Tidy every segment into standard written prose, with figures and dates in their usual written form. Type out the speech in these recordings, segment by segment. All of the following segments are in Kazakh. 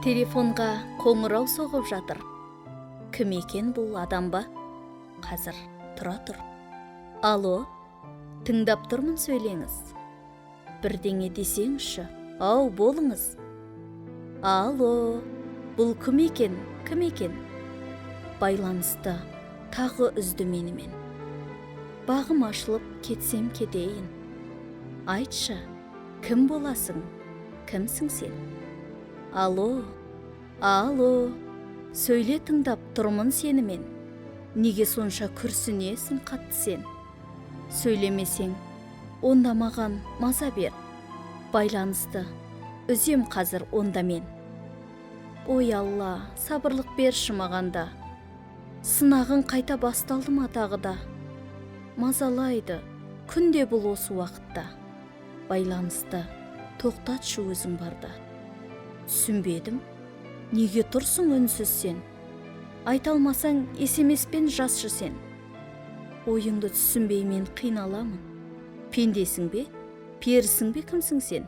Телефонға қоңырау соғып жатыр. Кім екен бұл адам ба? Қазір тұра тұр. Алло, тыңдап тұрмын, сөйлеңіз. Бірдеңе десеңізші, ау болыңыз. Алло, бұл кім екен, кім екен? Байланысты тағы үзді менімен. Бағым ашылып кетсем кетейін. Айтшы, кім боласың, кімсің сен? Алло, алло, сөйле, тыңдап тұрмын сенімен. Неге сонша күрсінесің қатты сен? Сөйлемесең, онда маған маза бер. Байланысты үзем қазір онда мен. Ой Алла, сабырлық берші мағанда. Сынағың қайта басталды ма тағы да? Мазалайды, күнде бұл осы уақытта. Байланысты тоқтатшы өзің барда. Түсінбедім, неге тұрсың үнсіз сен? Айта алмасаң есемеспен жасшы сен. Ойыңды түсінбей мен қиналамын. Пендесің бе, перісің бе, кімсің сен?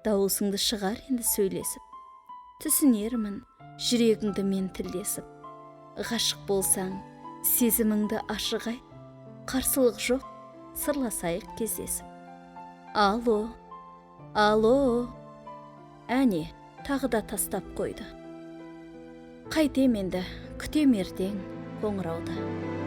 Дауысыңды шығар енді сөйлесіп. Түсінермін, жүрегіңді мен тілдесіп. Ғашық болсаң, сезіміңді ашық айт. Қарсылық жоқ, сырласайық кездесіп. Алло, алло. Әне, тағы да тастап қойды. Қайтем енді, күтем ертең қоңырауды.